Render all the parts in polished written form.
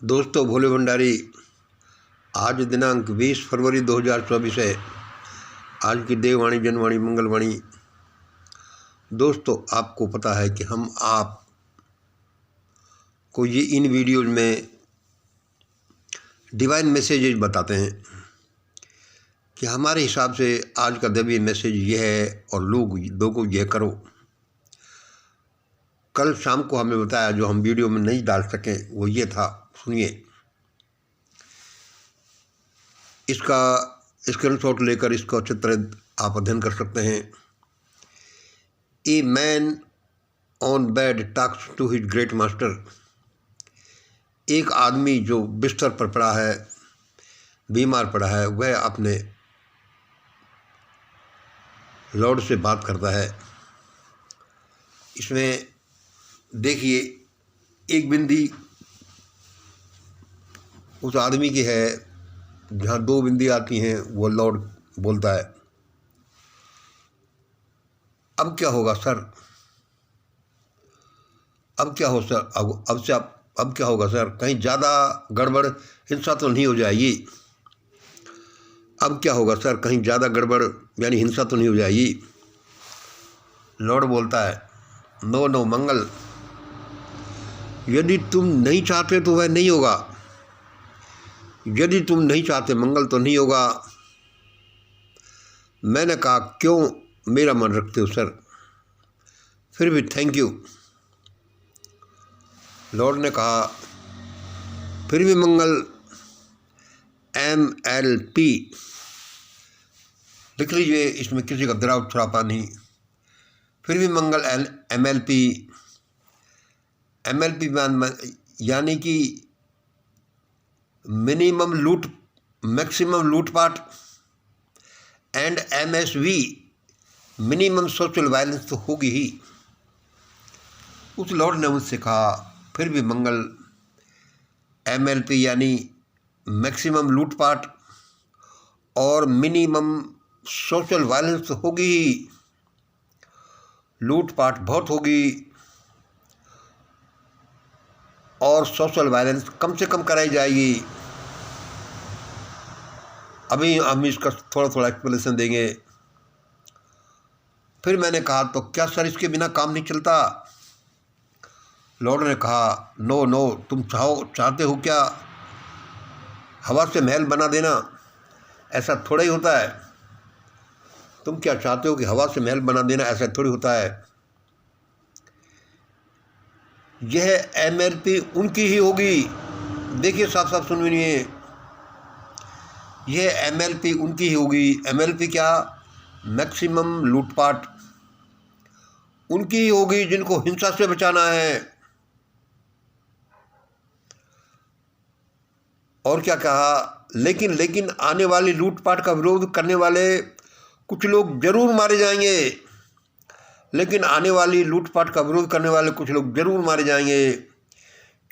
दोस्तों, भोले भंडारी। आज दिनांक 20 फरवरी 2024 है। आज की देववाणी, जनवाणी, मंगलवाणी। दोस्तों, आपको पता है कि हम आप को ये इन वीडियोज़ में डिवाइन मैसेजेज बताते हैं कि हमारे हिसाब से आज का दैवीय मैसेज ये है और लोगों यह करो। कल शाम को हमें बताया, जो हम वीडियो में नहीं डाल सके, वो ये था। सुनिए, इसका स्क्रीनशॉट लेकर इसका चित्र आप अध्ययन कर सकते हैं। A man on bed talks to his great master. एक आदमी जो बिस्तर पर पड़ा है, बीमार पड़ा है, वह अपने लॉर्ड से बात करता है। इसमें देखिए, एक बिंदी उस आदमी की है, जहाँ दो बिंदी आती हैं, वो लॉर्ड बोलता है, अब क्या होगा सर? अब क्या हो सर? अब क्या होगा सर? कहीं ज़्यादा गड़बड़ हिंसा तो नहीं हो जाएगी? अब क्या होगा सर? कहीं ज़्यादा गड़बड़ यानी हिंसा तो नहीं हो जाएगी? लॉर्ड बोलता है, नो नो मंगल, यदि तुम नहीं चाहते तो वह नहीं होगा। यदि तुम नहीं चाहते मंगल तो नहीं होगा। मैंने कहा, क्यों मेरा मन रखते हो सर? फिर भी थैंक यू। लॉर्ड ने कहा, फिर भी मंगल MLP लिख लीजिए, इसमें किसी का दराव छुड़ापा नहीं। फिर भी मंगल MLP यानी कि मिनिमम लूट, मैक्सिमम लूटपाट, and MSV minimum social violence तो होगी ही। उस लॉर्ड ने मुझसे कहा, फिर भी मंगल MLP यानी मैक्सिमम लूटपाट और मिनिमम सोशल वायलेंस तो होगी ही। लूटपाट बहुत होगी और सोशल वायलेंस कम से कम कराई जाएगी। अभी हम इसका थोड़ा एक्सप्लेनेशन देंगे। फिर मैंने कहा, तो क्या सर इसके बिना काम नहीं चलता? लॉर्ड ने कहा, नो नो, तुम चाहते हो क्या हवा से महल बना देना? ऐसा थोड़ा ही होता है। तुम क्या चाहते हो कि हवा से महल बना देना? ऐसा थोड़ी होता है। यह MLP उनकी ही होगी। देखिए, साफ साफ सुनिए, यह MLP उनकी ही होगी। MLP क्या? मैक्सिमम लूटपाट उनकी ही होगी जिनको हिंसा से बचाना है। और क्या कहा, लेकिन आने वाली लूटपाट का विरोध करने वाले कुछ लोग जरूर मारे जाएंगे। लेकिन आने वाली लूटपाट का विरोध करने वाले कुछ लोग जरूर मारे जाएंगे,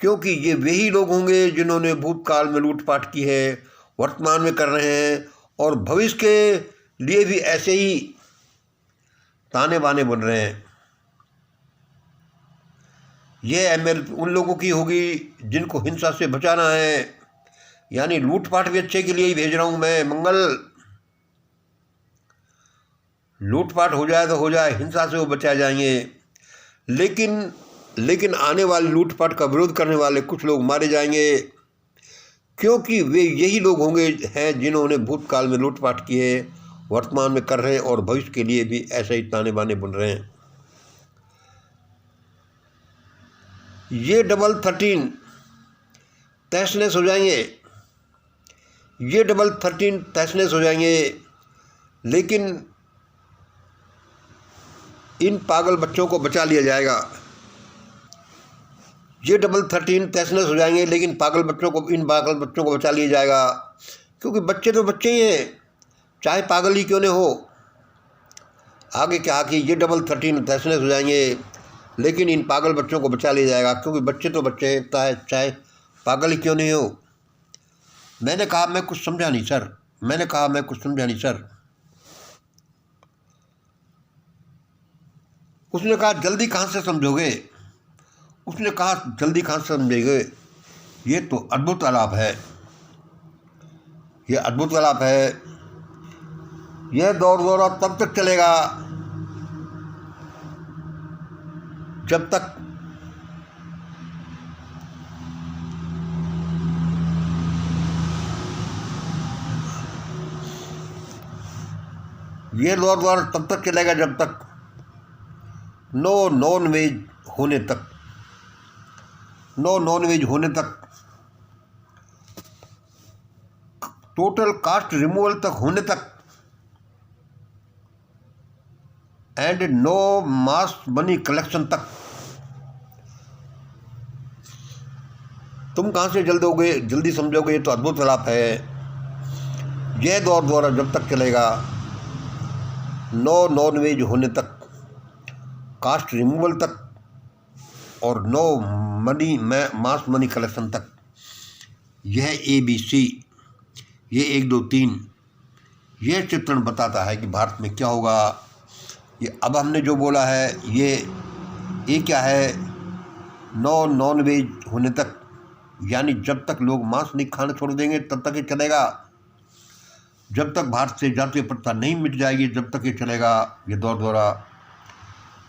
क्योंकि ये वही लोग होंगे जिन्होंने भूतकाल में लूटपाट की है, वर्तमान में कर रहे हैं और भविष्य के लिए भी ऐसे ही ताने बाने बन रहे हैं। ये MLP उन लोगों की होगी जिनको हिंसा से बचाना है, यानी लूटपाट भी अच्छे के लिए ही भेज रहा हूँ मैं मंगल। लूटपाट हो जाए तो हो जाए, हिंसा से वो बचा जाएंगे। लेकिन आने वाली लूटपाट का विरोध करने वाले कुछ लोग मारे जाएंगे, क्योंकि वे यही लोग होंगे हैं जिन्होंने भूतकाल में लूटपाट की है, वर्तमान में कर रहे हैं और भविष्य के लिए भी ऐसे ही ताने बाने बन रहे हैं। ये डबल 13 तहस-नहस हो जाएंगे। ये डबल 13 तहस-नहस हो जाएंगे। लेकिन इन पागल बच्चों को बचा लिया जाएगा। ये डबल 13 तहस-नहस हो जाएंगे, लेकिन इन पागल बच्चों को बचा लिया जाएगा, क्योंकि बच्चे तो बच्चे ही हैं, चाहे पागल ही क्यों न हो। आगे क्या कि ये डबल 13 तहस-नहस हो जाएंगे, लेकिन इन पागल बच्चों को बचा लिया जाएगा, क्योंकि बच्चे तो बच्चे हैं, चाहे पागल ही क्यों नहीं हो। मैंने कहा, मैं कुछ समझा नहीं सर। उसने कहा, जल्दी कहाँ से समझोगे? ये तो अद्भुत आलाप है, ये अद्भुत आलाप है। यह दौर दौरा तब तक चलेगा जब तक ये दौर दौरा तब तक चलेगा जब तक नो नॉन वेज होने तक, नो नॉन वेज होने तक, टोटल कास्ट रिमूवल तक होने तक, and no mass money collection तक। तुम कहाँ से जल्दी समझोगे? ये तो अद्भुत आलाप है। यह दौर दौरा जब तक चलेगा नो नॉन वेज होने तक, कास्ट रिमूवल तक और नो मास मनी कलेक्शन तक। यह ABC, ये 1 2 3 यह चित्रण बताता है कि भारत में क्या होगा। ये अब हमने जो बोला है ये क्या है? नो नॉन वेज होने तक, यानी जब तक लोग मांस नहीं खाना छोड़ देंगे तब तक ये चलेगा। जब तक भारत से जातीय प्रथा नहीं मिट जाएगी जब तक ये चलेगा ये दौर दौरा।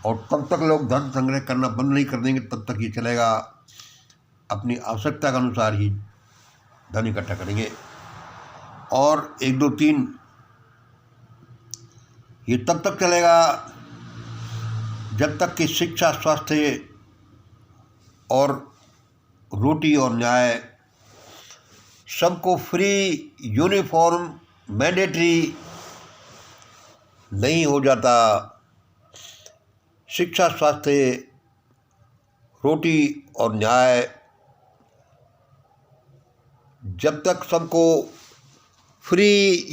और तब तक लोग धन संग्रह करना बंद नहीं कर देंगे तब तक ये चलेगा। अपनी आवश्यकता के अनुसार ही धन इकट्ठा करेंगे। और 1 2 3 ये तब तक चलेगा जब तक कि शिक्षा, स्वास्थ्य और रोटी और न्याय सबको फ्री, यूनिफॉर्म, मैंडेटरी नहीं हो जाता। शिक्षा, स्वास्थ्य, रोटी और न्याय जब तक सबको फ्री,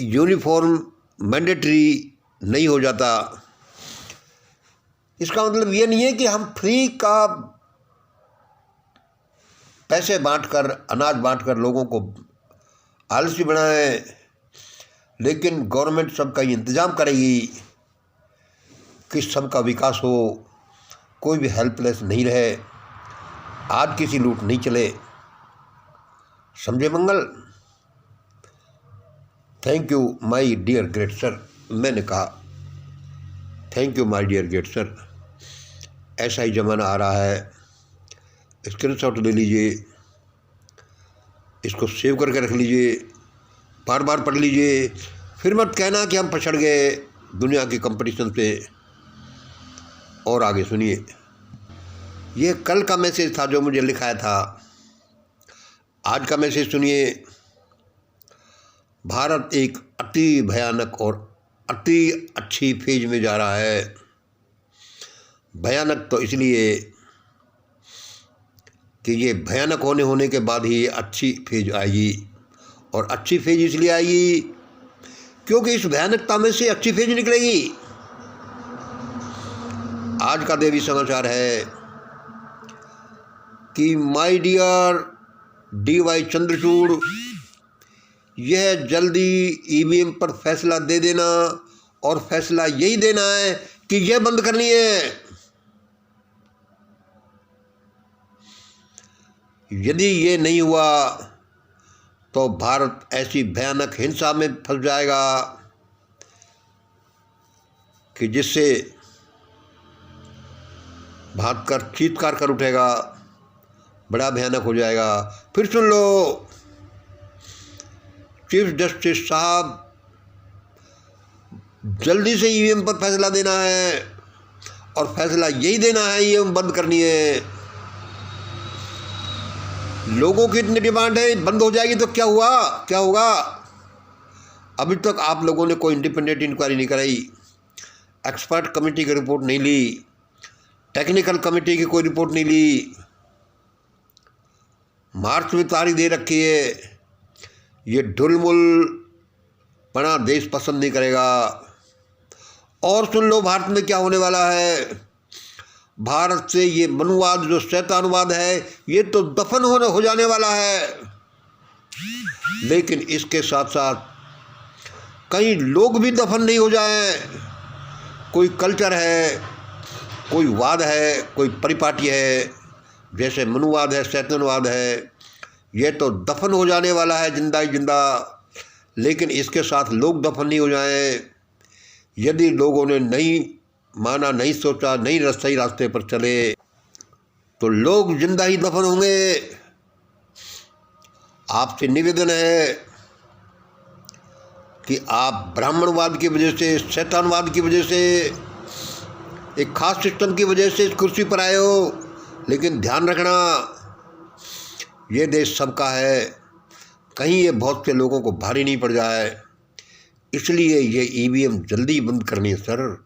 यूनिफॉर्म, मैंडेटरी नहीं हो जाता। इसका मतलब ये नहीं है कि हम फ्री का पैसे बांटकर, अनाज बांटकर लोगों को आलसी बनाएं, लेकिन गवर्नमेंट सबका इंतज़ाम करेगी कि सबका विकास हो, कोई भी हेल्पलेस नहीं रहे, आज किसी लूट नहीं चले। समझे Mangal? Thank you my dear great sir. मैंने कहा thank you my dear great sir. ऐसा ही ज़माना आ रहा है। स्क्रीनशॉट ले लीजिए, इसको सेव करके रख लीजिए, बार बार पढ़ लीजिए, फिर मत कहना कि हम पछड़ गए दुनिया की कंपटीशन से। और आगे सुनिए, ये कल का मैसेज था जो मुझे लिखाया था। आज का मैसेज सुनिए। भारत एक अति भयानक और अति अच्छी फेज में जा रहा है। भयानक तो इसलिए कि ये भयानक होने के बाद ही अच्छी फेज आएगी। और अच्छी फेज इसलिए आएगी क्योंकि इस भयानकता में से अच्छी फेज निकलेगी। आज का देवी समाचार है कि माय डियर DY चंद्रचूड़, यह जल्दी EVM पर फैसला दे देना, और फैसला यही देना है कि यह बंद करनी है। यदि ये नहीं हुआ तो भारत ऐसी भयानक हिंसा में फंस जाएगा कि जिससे भागकर चीत्कार कर उठेगा, बड़ा भयानक हो जाएगा। फिर सुन लो, चीफ जस्टिस साहब, जल्दी से EVM पर फैसला देना है, और फैसला यही देना है, EVM बंद करनी है। लोगों की इतनी डिमांड है, बंद हो जाएगी तो क्या हुआ, क्या होगा? अभी तक आप लोगों ने कोई इंडिपेंडेंट इंक्वायरी नहीं कराई, एक्सपर्ट कमेटी की रिपोर्ट नहीं ली, टेक्निकल कमेटी की कोई रिपोर्ट नहीं ली। मार्च में तारीख दे रखी है। ये ढुलमुल पना देश पसंद नहीं करेगा। और सुन लो भारत में क्या होने वाला है। भारत से ये मनुवाद जो शैतानवाद है ये तो दफन हो जाने वाला है। लेकिन इसके साथ साथ कई लोग भी दफन नहीं हो जाएं। कोई कल्चर है, कोई वाद है, कोई परिपाटी है, जैसे मनुवाद है, शैतानवाद है, ये तो दफन हो जाने वाला है जिंदा ही जिंदा, लेकिन इसके साथ लोग दफन नहीं हो जाएं। यदि लोगों ने नहीं माना, नहीं सोचा, नहीं सही रास्ते पर चले तो लोग जिंदा ही दफन होंगे। आपसे निवेदन है कि आप ब्राह्मणवाद की वजह से, शैतानवाद की वजह से, एक खास सिस्टम की वजह से इस कुर्सी पर आए हो, लेकिन ध्यान रखना ये देश सबका है, कहीं ये बहुत से लोगों को भारी नहीं पड़ जाए। इसलिए ये ईवीएम जल्दी बंद करनी है सर,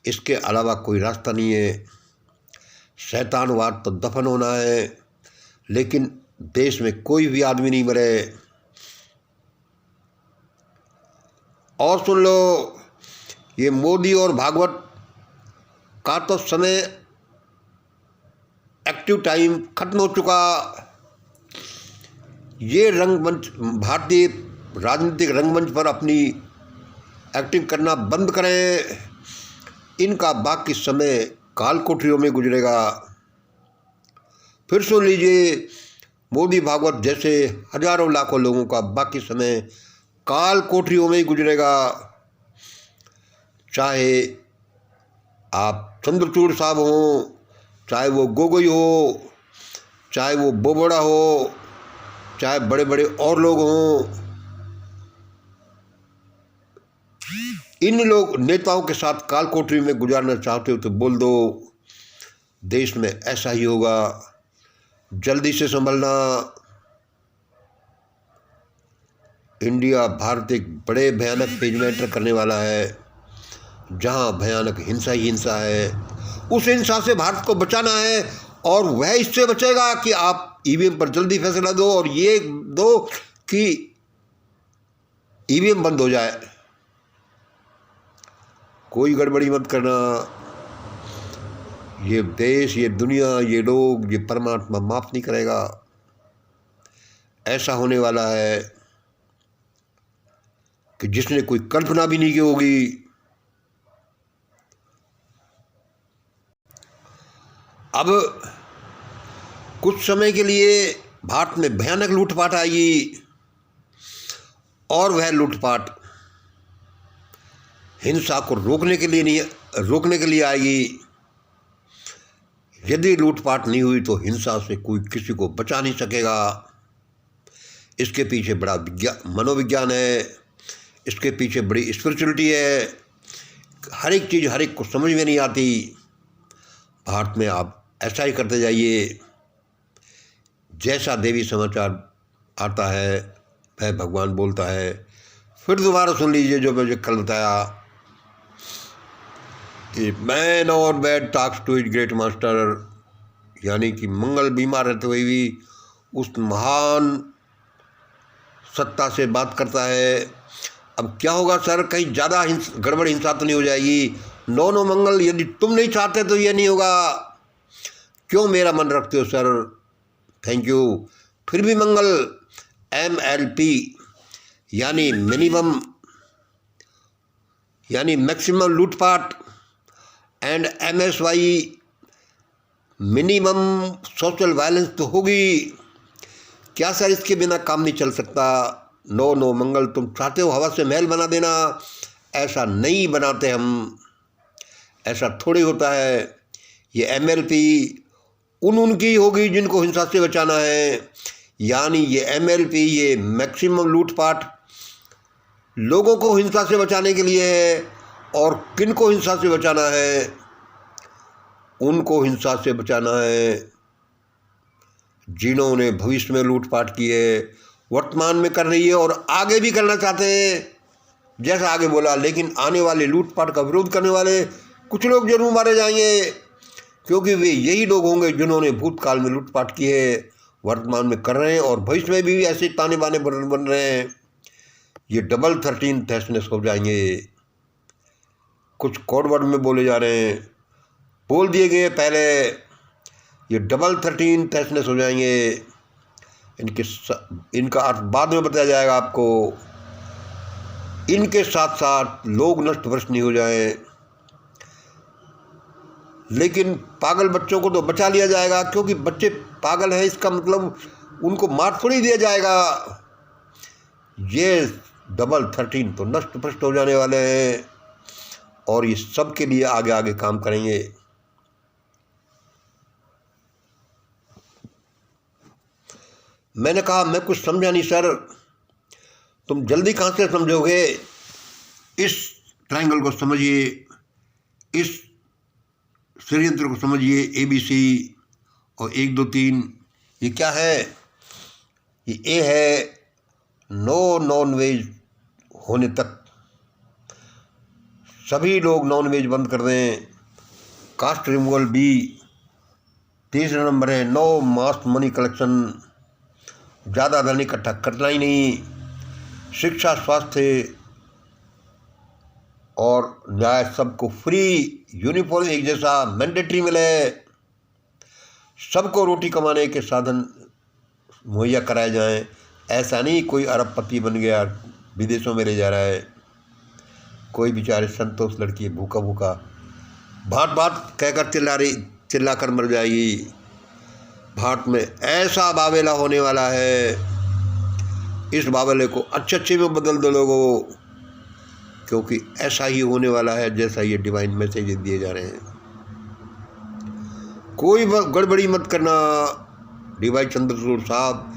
इसके अलावा कोई रास्ता नहीं है। शैतानवाद तो दफन होना है, लेकिन देश में कोई भी आदमी नहीं मरे। और सुन लो, ये मोदी और भागवत का तो समय, एक्टिव टाइम खत्म हो चुका। ये रंगमंच, भारतीय राजनीतिक रंगमंच पर अपनी एक्टिंग करना बंद करें। इनका बाकी समय काल कोठरियों में गुजरेगा। फिर सुन लीजिए, मोदी भागवत जैसे हजारों लाखों लोगों का बाकी समय काल कोठरियों में ही गुजरेगा। चाहे आप चंद्रचूड़ साहब हों, चाहे वो गोगोई हो, चाहे वो बोबड़ा हो, चाहे बड़े बड़े और लोग हों, इन लोग नेताओं के साथ काल कोठरी में गुजारना चाहते हो तो बोल दो, देश में ऐसा ही होगा। जल्दी से संभलना। इंडिया, भारत एक बड़े भयानक पेज में एंटर करने वाला है, जहां भयानक हिंसा ही हिंसा है। उस हिंसा से भारत को बचाना है, और वह इससे बचेगा कि आप ईवीएम पर जल्दी फैसला दो और ये दो कि ईवीएम बंद हो जाए। कोई गड़बड़ी मत करना। ये देश, ये दुनिया, ये लोग, ये परमात्मा माफ नहीं करेगा। ऐसा होने वाला है कि जिसने कोई कल्पना भी नहीं की होगी। अब कुछ समय के लिए भारत में भयानक लूटपाट आएगी, और वह लूटपाट हिंसा को रोकने के लिए आएगी। यदि लूटपाट नहीं हुई तो हिंसा से कोई किसी को बचा नहीं सकेगा। इसके पीछे बड़ा मनोविज्ञान है, इसके पीछे बड़ी स्पिरिचुअलिटी है। हर एक चीज़ हर एक को समझ में नहीं आती। भारत में आप ऐसा ही करते जाइए, जैसा देवी समाचार आता है वह भगवान बोलता है। फिर दोबारा सुन लीजिए जो मुझे कल बताया कि मैन और bad talks to his great master, यानी कि मंगल बीमार रहते हुए भी उस महान सत्ता से बात करता है। अब क्या होगा सर, कहीं ज़्यादा गड़बड़ हिंसा तो नहीं हो जाएगी? नो मंगल, यदि तुम नहीं चाहते तो ये नहीं होगा। क्यों मेरा मन रखते हो सर? Thank you. फिर भी मंगल, MLP यानी मिनिमम, यानी मैक्सिमम लूटपाट, and MSY minimum social violence तो होगी। क्या सर इसके बिना काम नहीं चल सकता? नो मंगल, तुम चाहते हो हवा से महल बना देना, ऐसा नहीं बनाते हम, ऐसा थोड़ी होता है। ये MLP उनकी होगी जिनको हिंसा से बचाना है, यानी ये MLP, ये मैक्सिमम लूटपाट लोगों को हिंसा से बचाने के लिए है। और किन को हिंसा से बचाना है? उनको हिंसा से बचाना है जिन्होंने भविष्य में लूटपाट की है, वर्तमान में कर रही है और आगे भी करना चाहते हैं, जैसा आगे बोला। लेकिन आने वाले लूटपाट का विरोध करने वाले कुछ लोग जरूर मारे जाएंगे, क्योंकि वे यही लोग होंगे जिन्होंने भूतकाल में लूटपाट की है, वर्तमान में कर रहे हैं और भविष्य में भी ऐसे ताने बाने बन रहे हैं। ये डबल 13 तहसनेस हो जाएंगे। कुछ कोड वर्ड में बोले जा रहे हैं, बोल दिए गए पहले, ये डबल 13 तहसनेस हो जाएंगे। इनका अर्थ बाद में बताया जाएगा आपको। इनके साथ साथ लोग नष्ट भ्रष्ट नहीं हो जाएं, लेकिन पागल बच्चों को तो बचा लिया जाएगा, क्योंकि बच्चे पागल हैं, इसका मतलब उनको मार थोड़ी दिया जाएगा। ये डबल 13 तो नष्ट भ्रष्ट हो जाने वाले हैं और ये सब के लिए आगे आगे काम करेंगे। मैंने कहा मैं कुछ समझा नहीं सर। तुम जल्दी कहाँ से समझोगे? इस ट्रायंगल को समझिए, इस षड्यंत्र को समझिए, ABC और 1 2 3। ये क्या है? ये ए है नो नॉन वेज होने तक सभी लोग नॉन वेज बंद कर दें। Caste removal B। तीसरा नंबर है नो मास मनी कलेक्शन, ज़्यादा धन इकट्ठा करना ही नहीं। शिक्षा, स्वास्थ्य और न्याय सबको फ्री, यूनिफॉर्म एक जैसा मैंडेटरी मिले। सबको रोटी कमाने के साधन मुहैया कराए जाएं। ऐसा नहीं कोई अरबपति बन गया विदेशों में ले जा रहा है, कोई बेचारे संतोष लड़की भूखा भूखा भाट भाट कहकर चिल्ला कर मर जाएगी। भारत में ऐसा बावेला होने वाला है, इस बावेले को अच्छे में बदल दो लोगों, क्योंकि ऐसा ही होने वाला है जैसा ये डिवाइन मैसेज दिए जा रहे हैं। कोई गड़बड़ी मत करना डिवाइन चंद्रचूड़ साहब।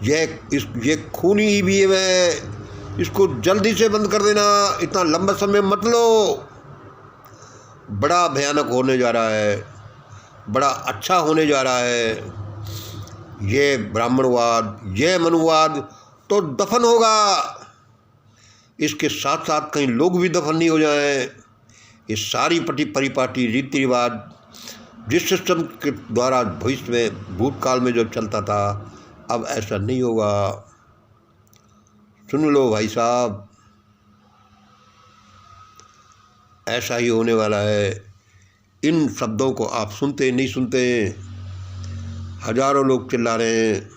ये खूनी ही भी है, इसको जल्दी से बंद कर देना, इतना लंबा समय मत लो। बड़ा भयानक होने जा रहा है, बड़ा अच्छा होने जा रहा है। ये ब्राह्मणवाद, ये मनुवाद तो दफन होगा। इसके साथ साथ कहीं लोग भी दफन नहीं हो जाएं। ये सारी परिपाटी रीति रिवाज जिस सिस्टम के द्वारा भविष्य में भूतकाल में जो चलता था, अब ऐसा नहीं होगा। सुन लो भाई साहब, ऐसा ही होने वाला है। इन शब्दों को आप सुनते नहीं सुनते? हजारों लोग चिल्ला रहे हैं।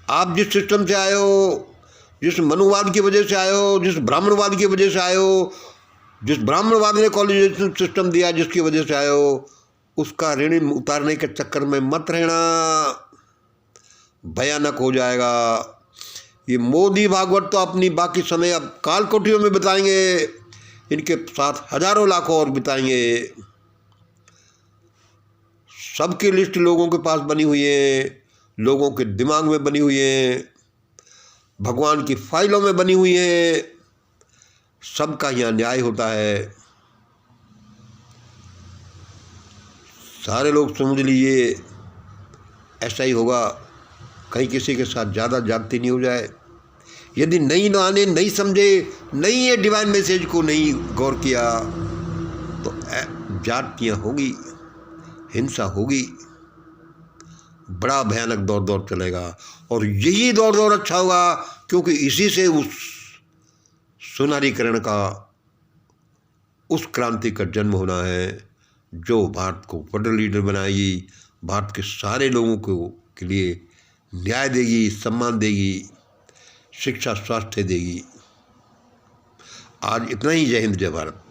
आप जिस सिस्टम से आए हो, जिस मनुवाद की वजह से आए हो, जिस ब्राह्मणवाद की वजह से आए हो, जिस ब्राह्मणवाद ने कॉलेज सिस्टम दिया जिसकी वजह से आए हो, उसका ऋण उतारने के चक्कर में मत रहना, भयानक हो जाएगा। ये मोदी भागवत तो अपनी बाकी समय अब काल कोठरियों में बिताएंगे, इनके साथ हजारों लाखों और बिताएंगे। सबकी लिस्ट लोगों के पास बनी हुई है, लोगों के दिमाग में बनी हुई है, भगवान की फाइलों में बनी हुई है। सबका यहाँ न्याय होता है। सारे लोग समझ लीजिए, ऐसा ही होगा। कहीं किसी के साथ ज़्यादा जागती नहीं हो जाए। यदि नहीं माने, नहीं समझे, नहीं ये डिवाइन मैसेज को नहीं गौर किया, तो जातियाँ होगी, हिंसा होगी, बड़ा भयानक दौर चलेगा। और यही दौर अच्छा होगा, क्योंकि इसी से उस सुनारीकरण का, उस क्रांति का जन्म होना है जो भारत को वर्ल्ड लीडर बनाएगी, भारत के सारे लोगों को के लिए न्याय देगी, सम्मान देगी, शिक्षा स्वास्थ्य देगी। आज इतना ही। जय हिंद, जय भारत।